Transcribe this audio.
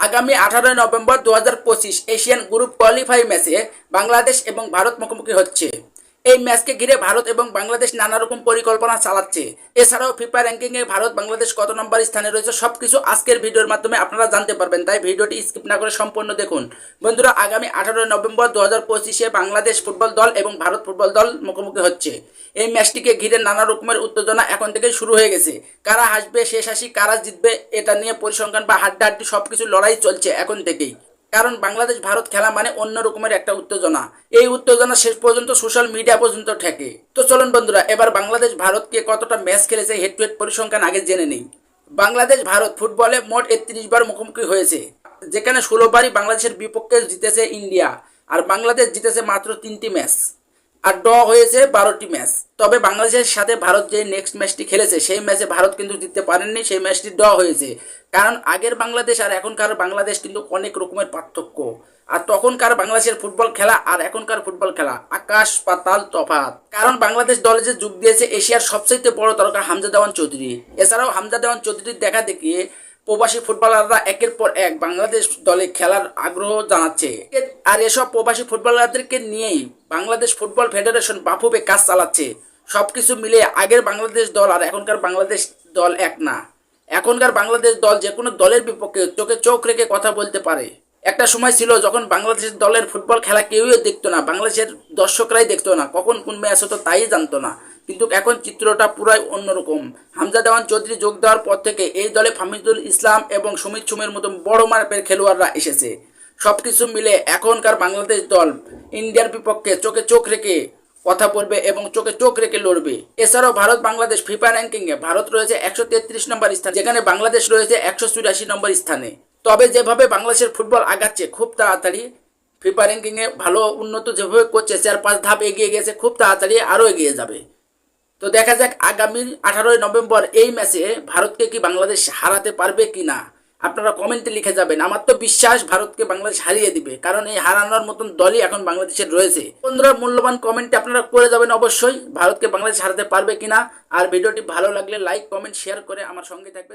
আগামী 18 November 2025 Asian group qualify ম্যাচে বাংলাদেশ এবং ভারত মুখোমুখি হচ্ছে। এই ম্যাচকে ঘিরে ভারত এবং বাংলাদেশ নানা রকম পরিকল্পনা চালাচ্ছে। এছাড়াও ফিফা র্যাঙ্কিংয়ে ভারত বাংলাদেশ কত নম্বর স্থানে রয়েছে সবকিছু আজকের ভিডিওর মাধ্যমে আপনারা জানতে পারবেন, তাই ভিডিওটি স্কিপ না করে সম্পূর্ণ দেখুন। বন্ধুরা, আগামী 18 নভেম্বর 2025-এ বাংলাদেশ ফুটবল দল এবং ভারত ফুটবল দল মুখোমুখি হচ্ছে। এই ম্যাচটিকে ঘিরে নানা রকমের উত্তেজনা এখন থেকে শুরু হয়ে গেছে। কারা হাসবে, শেষ হাসি, কারা জিতবে এটা নিয়ে পরিসংখ্যান বা হাড্ডাহাড্ডি সবকিছু লড়াই চলছে এখন থেকেই। কারণ বাংলাদেশ ভারত খেলা মানে অন্য রকমের একটা উত্তেজনা। এই উত্তেজনা শেষ পর্যন্ত সোশ্যাল মিডিয়া পর্যন্ত ঠেকে। তো চলুন বন্ধুরা, এবার বাংলাদেশ ভারতকে কতটা ম্যাচ খেলেছে হেড টু হেড পরিসংখ্যান আগে জেনে নেই। বাংলাদেশ ভারত ফুটবলে মোট 31 বার মুখোমুখি হয়েছে, যেখানে 16 বারই বাংলাদেশের বিপক্ষে জিতেছে ইন্ডিয়া, আর বাংলাদেশ জিতেছে মাত্র 3টি ম্যাচ, আর ড্র হয়েছে 12টি ম্যাচ। তবে বাংলাদেশের সাথে ভারত যে নেক্সট ম্যাচটি খেলেছে সেই ম্যাচে ভারত কিন্তু জিততে পারেননি, সেই ম্যাচটি ড্র হয়েছে। কারণ আগের বাংলাদেশ আর এখনকার বাংলাদেশ কিন্তু অনেক রকমের পার্থক্য। আর তখনকার বাংলাদেশের ফুটবল খেলা আর এখনকার ফুটবল খেলা আকাশ পাতাল তফাৎ। কারণ বাংলাদেশ দলে যে যোগ দিয়েছে এশিয়ার সবচেয়ে বড় তারকা হামজা দেওয়ান চৌধুরী। এছাড়াও হামজা দেওয়ান চৌধুরীর দেখা দেখিয়ে প্রবাসী ফুটবলাররা একের পর এক বাংলাদেশ দলে খেলার আগ্রহ জানাচ্ছে। আর এসব প্রবাসী ফুটবলারদেরকে নিয়েই বাংলাদেশ ফুটবল ফেডারেশন বাফুফে কাজ চালাচ্ছে। সবকিছু মিলে আগের বাংলাদেশ দল আর এখনকার বাংলাদেশ দল এক না। এখনকার বাংলাদেশ দল যে কোনো দলের বিপক্ষে চোখে চোখ রেখে কথা বলতে পারে। একটা সময় ছিল যখন বাংলাদেশের দলের ফুটবল খেলা কেউই দেখতো না, বাংলাদেশের দর্শকরাই দেখতো না, কখন কোন ম্যাচ হতো তাই জানতো না। কিন্তু এখন চিত্রটা পুরাই অন্যরকম। হামজা দেওয়ান চৌধুরী যোগ দেওয়ার পর থেকে এই দলে ফাহমিদুল ইসলাম এবং সুমিত সুমের মতো বড় মাপের খেলোয়াড়রা এসেছে। সবকিছু মিলে এখনকার বাংলাদেশ দল ইন্ডিয়ার বিপক্ষে চোখে চোখ রেখে কথা বলবে এবং চোখে চোখ রেখে লড়বে। এছাড়াও ভারত বাংলাদেশ ফিফা র্যাঙ্কিংয়ে ভারত রয়েছে 133 নম্বর স্থানে, যেখানে বাংলাদেশ রয়েছে 184 নম্বর স্থানে। তবে যেভাবে বাংলাদেশের ফুটবল আগাচ্ছে খুব তাড়াতাড়ি ফিফা র্যাঙ্কিংয়ে ভালো উন্নত যেভাবে করছে, 4-5 ধাপ এগিয়ে গেছে, খুব তাড়াতাড়ি আরও এগিয়ে যাবে। তো দেখা যাক আগামী 18 নভেম্বর এই ম্যাচে ভারতকে কি বাংলাদেশ হারাতে পারবে কি না, আপনারা কমেন্টে লিখে যাবেন। আমার তো বিশ্বাস ভারতকে বাংলাদেশ হারিয়ে দিবে, কারণ এই হারানোর মতন দলই এখন বাংলাদেশের রয়েছে। বন্ধুরা, মূল্যবান কমেন্টে আপনারা করে যাবেন অবশ্যই ভারতকে বাংলাদেশ হারাতে পারবে কিনা। আর ভিডিওটি ভালো লাগলে লাইক কমেন্ট শেয়ার করে আমার সঙ্গে থাকবে।